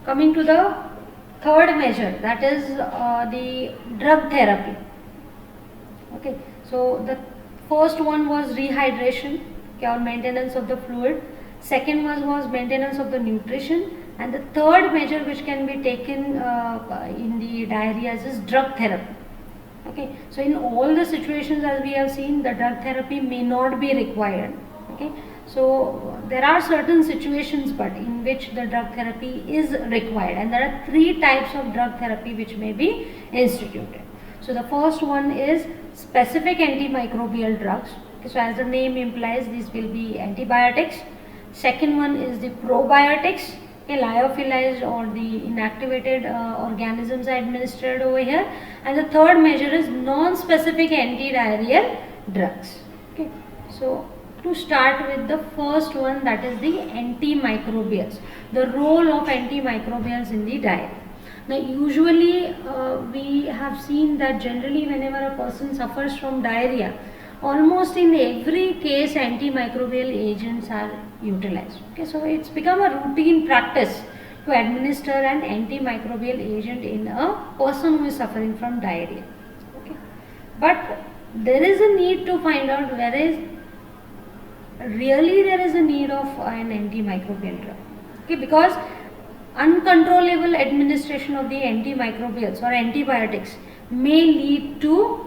coming to the third measure, that is the drug therapy. Okay, so the first one was rehydration, okay, or maintenance of the fluid. Second was maintenance of the nutrition, and the third measure which can be taken in the diarrheas is drug therapy. Okay, so in all the situations, as we have seen, the drug therapy may not be required. Okay, so there are certain situations but in which the drug therapy is required, and there are three types of drug therapy which may be instituted. So the first one is specific antimicrobial drugs. Okay, so as the name implies, these will be antibiotics. Second one is the probiotics. Okay, lyophilized or the inactivated organisms are administered over here. And the third measure is non-specific antidiarrheal drugs. Okay, so to start with the first one, that is the antimicrobials, the role of antimicrobials in the diarrhea. Now usually we have seen that generally whenever a person suffers from diarrhea, almost in every case antimicrobial agents are utilized. Okay, so it's become a routine practice to administer an antimicrobial agent in a person who is suffering from diarrhea. Okay, but there is a need to find out where is really there is a need of an antimicrobial drug. Okay, because uncontrollable administration of the antimicrobials or antibiotics may lead to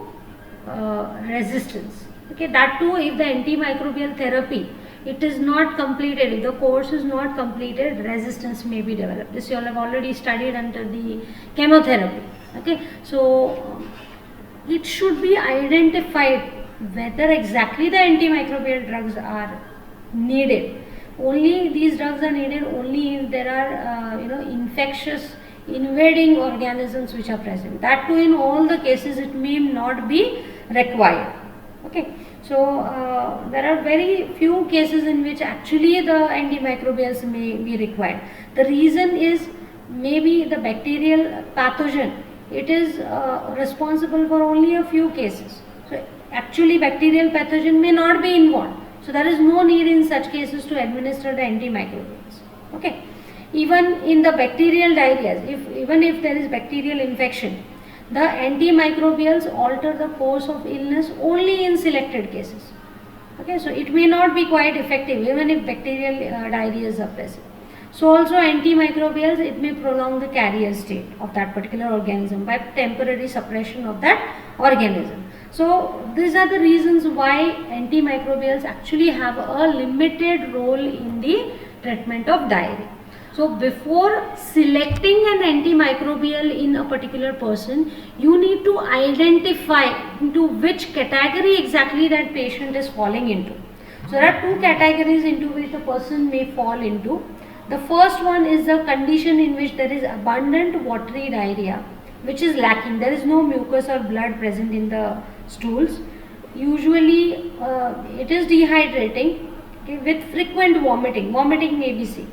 resistance. Okay, that too if the antimicrobial therapy it is not completed, if the course is not completed, resistance may be developed. This you all have already studied under the chemotherapy. Okay, so it should be identified whether exactly the antimicrobial drugs are needed. Only these drugs are needed only if there are infectious invading organisms which are present. That too in all the cases it may not be required. Okay, so there are very few cases in which actually the antimicrobials may be required. The reason is maybe the bacterial pathogen, it is responsible for only a few cases. So actually bacterial pathogen may not be involved. So there is no need in such cases to administer the antimicrobials. Okay, even in the bacterial diarrheas, even if there is bacterial infection, the antimicrobials alter the course of illness only in selected cases. Okay, so it may not be quite effective even if bacterial diarrheas are present. So also antimicrobials, it may prolong the carrier state of that particular organism by temporary suppression of that organism. So these are the reasons why antimicrobials actually have a limited role in the treatment of diarrhea. So before selecting an antimicrobial in a particular person, you need to identify into which category exactly that patient is falling into. So there are two categories into which a person may fall into. The first one is the condition in which there is abundant watery diarrhea, which is lacking. There is no mucus or blood present in the stools. Usually it is dehydrating, okay, with frequent vomiting. Vomiting may be seen,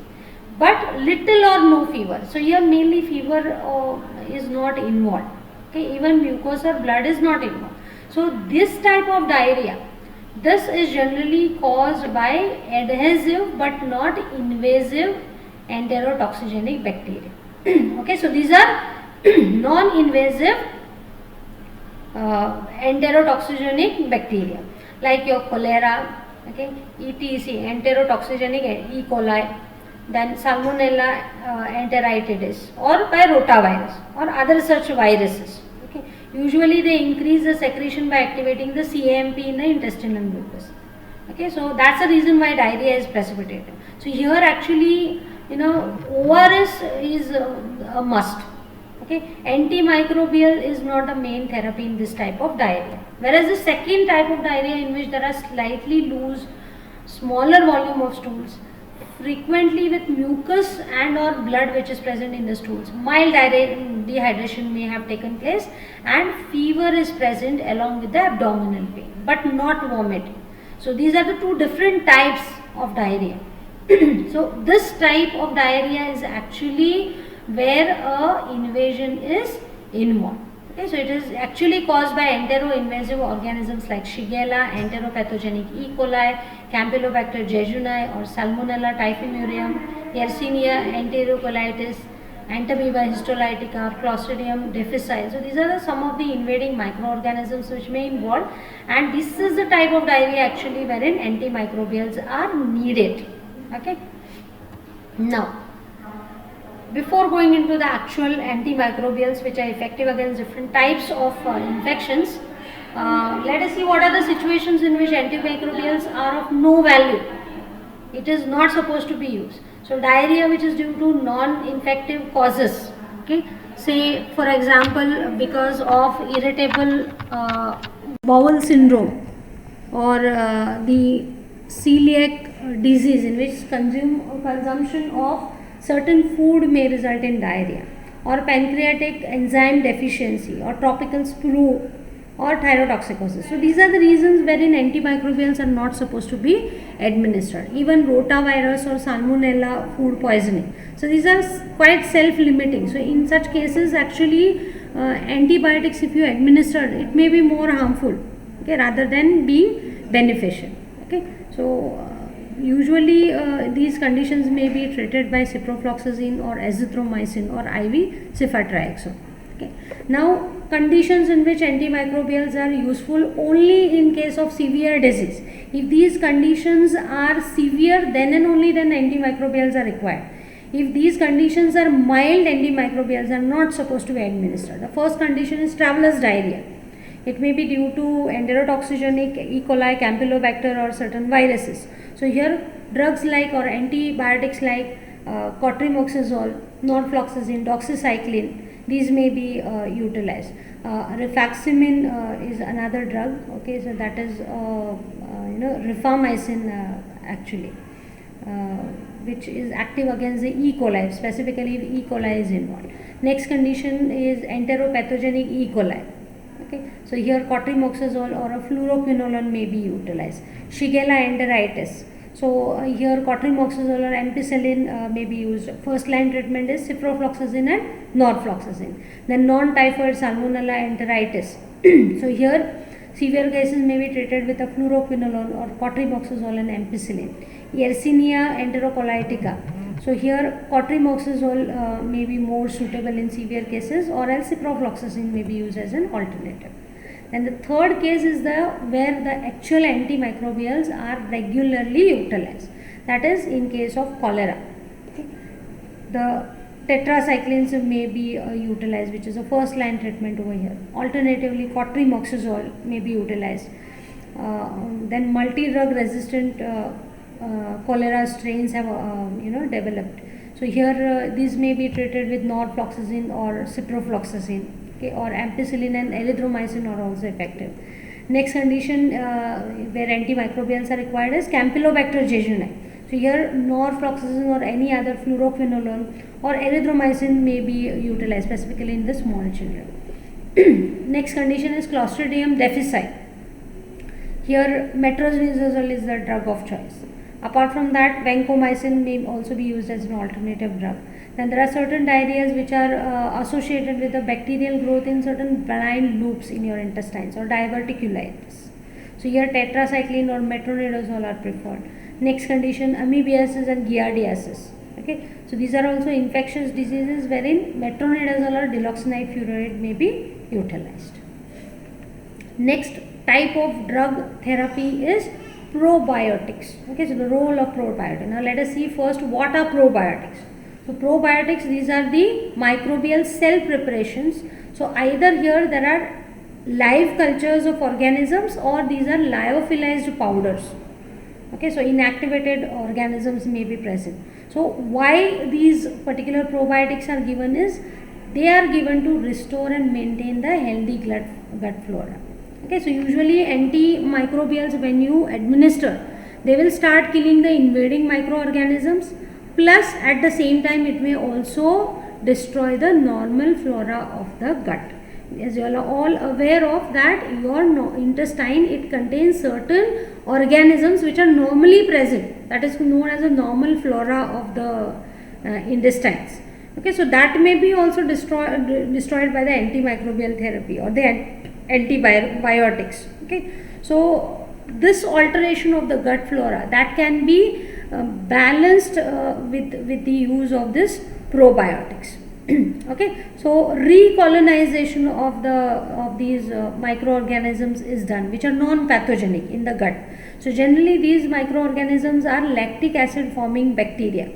but little or no fever. So here mainly fever is not involved. Okay, even mucus or blood is not involved. So this type of diarrhea, this is generally caused by adhesive but not invasive enterotoxigenic bacteria. Okay, so these are non-invasive enterotoxigenic bacteria like your cholera, okay, ETC, enterotoxigenic E. coli, then Salmonella enteritidis, or by rotavirus or other such viruses. Okay, usually they increase the secretion by activating the CAMP in the intestinal mucus. Okay, so that's the reason why diarrhea is precipitated. So here actually ORS is a must. Okay, antimicrobial is not the main therapy in this type of diarrhea. Whereas the second type of diarrhea in which there are slightly loose, smaller volume of stools, frequently with mucus and or blood which is present in the stools, mild dehydration may have taken place and fever is present along with the abdominal pain but not vomiting. So these are the two different types of diarrhea. So this type of diarrhea is actually where a invasion is involved. Okay, so it is actually caused by entero-invasive organisms like Shigella, enteropathogenic E. coli, Campylobacter jejuni or Salmonella typhimurium, Yersinia enterocolitis, Entamoeba histolytica or Clostridium difficile. So these are some of the invading microorganisms which may involve, and this is the type of diarrhea actually wherein antimicrobials are needed. Okay. Now, before going into the actual antimicrobials which are effective against different types of infections, let us see what are the situations in which antimicrobials are of no value. It is not supposed to be used. So diarrhea which is due to non-infective causes, okay, say for example because of irritable bowel syndrome, or the celiac disease in which consumption of certain food may result in diarrhea, or pancreatic enzyme deficiency, or tropical sprue, or thyrotoxicosis. So these are the reasons wherein antimicrobials are not supposed to be administered. Even rotavirus or salmonella food poisoning. So these are quite self-limiting. So in such cases actually antibiotics, if you administer, it may be more harmful, okay, rather than being beneficial. Okay, so usually these conditions may be treated by ciprofloxacin or azithromycin or IV cefatriaxone. Okay. Now, conditions in which antimicrobials are useful only in case of severe disease. If these conditions are severe, then and only then antimicrobials are required. If these conditions are mild, antimicrobials are not supposed to be administered. The first condition is traveler's diarrhea. It may be due to enterotoxigenic E. coli, Campylobacter, or certain viruses. So here drugs like or antibiotics like cotrimoxazole, norfloxacin, doxycycline, these may be utilized. Rifaximin is another drug. Okay, so that is rifamycin actually, which is active against the E. coli, specifically if E. coli is involved. Next condition is enteropathogenic E. coli. Okay, so here cotrimoxazole or a fluoroquinolone may be utilized. Shigella enteritis. So here cotrimoxazole or ampicillin may be used. First line treatment is ciprofloxacin and norfloxacin. Then non-typhoid salmonella enteritis. So here severe cases may be treated with a fluoroquinolone or cotrimoxazole and ampicillin. Yersinia enterocolitica. So here cotrimoxazole may be more suitable in severe cases, or else ciprofloxacin may be used as an alternative. And the third case is where the actual antimicrobials are regularly utilized. That is in case of cholera. Okay. The tetracyclines may be utilized, which is a first line treatment over here. Alternatively, cotrimoxazole may be utilized. Then multi-drug resistant cholera strains have developed. So here these may be treated with norfloxacin or ciprofloxacin, okay, or ampicillin and erythromycin are also effective. Next condition where antimicrobials are required is Campylobacter jejuni. So here norfloxacin or any other fluoroquinolone or erythromycin may be utilized, specifically in the small children. Next condition is Clostridium difficile. Here metronidazole is the drug of choice. Apart from that, vancomycin may also be used as an alternative drug. Then there are certain diarrheas which are associated with the bacterial growth in certain benign loops in your intestines, or diverticulitis. So here tetracycline or metronidazole are preferred. Next condition, amoebiasis and giardiasis. Okay, so these are also infectious diseases wherein metronidazole or diloxanide furoate may be utilized. Next type of drug therapy is probiotics. Okay, so the role of probiotics. Now let us see first what are probiotics. So probiotics, these are the microbial cell preparations. So either here there are live cultures of organisms, or these are lyophilized powders. Okay, so inactivated organisms may be present. So why these particular probiotics are given is they are given to restore and maintain the healthy gut flora. Okay, so usually antimicrobials, when you administer, they will start killing the invading microorganisms, plus at the same time it may also destroy the normal flora of the gut. As you are all aware of that, your intestine, it contains certain organisms which are normally present, that is known as a normal flora of the intestines. Okay, so that may be also destroyed by the antimicrobial therapy or the antibiotics. Okay, so this alteration of the gut flora, that can be balanced with the use of this probiotics. Okay, so recolonization of these microorganisms is done, which are non-pathogenic in the gut. So generally these microorganisms are lactic acid forming bacteria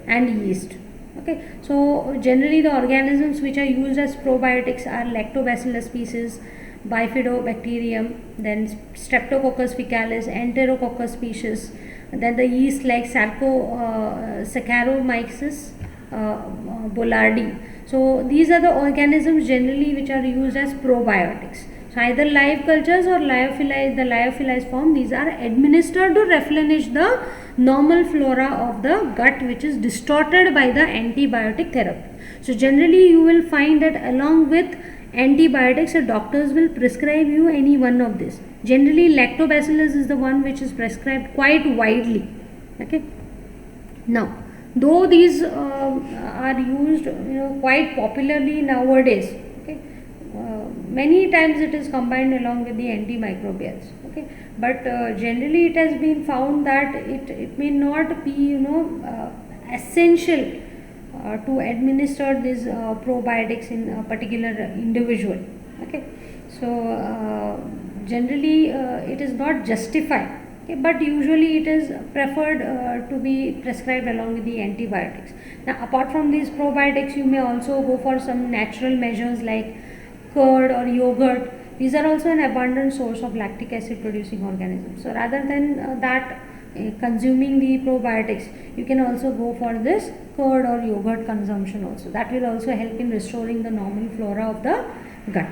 and yeast. Okay, so generally the organisms which are used as probiotics are lactobacillus species, bifidobacterium, then streptococcus faecalis, enterococcus species, then the yeast like saccharomyces boulardii. So these are the organisms generally which are used as probiotics. So either live cultures or lyophilized, the lyophilized form, these are administered to replenish the normal flora of the gut, which is distorted by the antibiotic therapy. So generally you will find that along with antibiotics, the doctors will prescribe you any one of this. Generally lactobacillus is the one which is prescribed quite widely. Okay, now though these are used quite popularly nowadays, okay, many times it is combined along with the antimicrobials. Okay, but generally it has been found that it may not be essential to administer these probiotics in a particular individual. Okay, so generally it is not justified. Okay, but usually it is preferred to be prescribed along with the antibiotics. Now apart from these probiotics, you may also go for some natural measures like curd or yogurt. These are also an abundant source of lactic acid producing organisms. So rather than consuming the probiotics, you can also go for this curd or yogurt consumption also. That will also help in restoring the normal flora of the gut.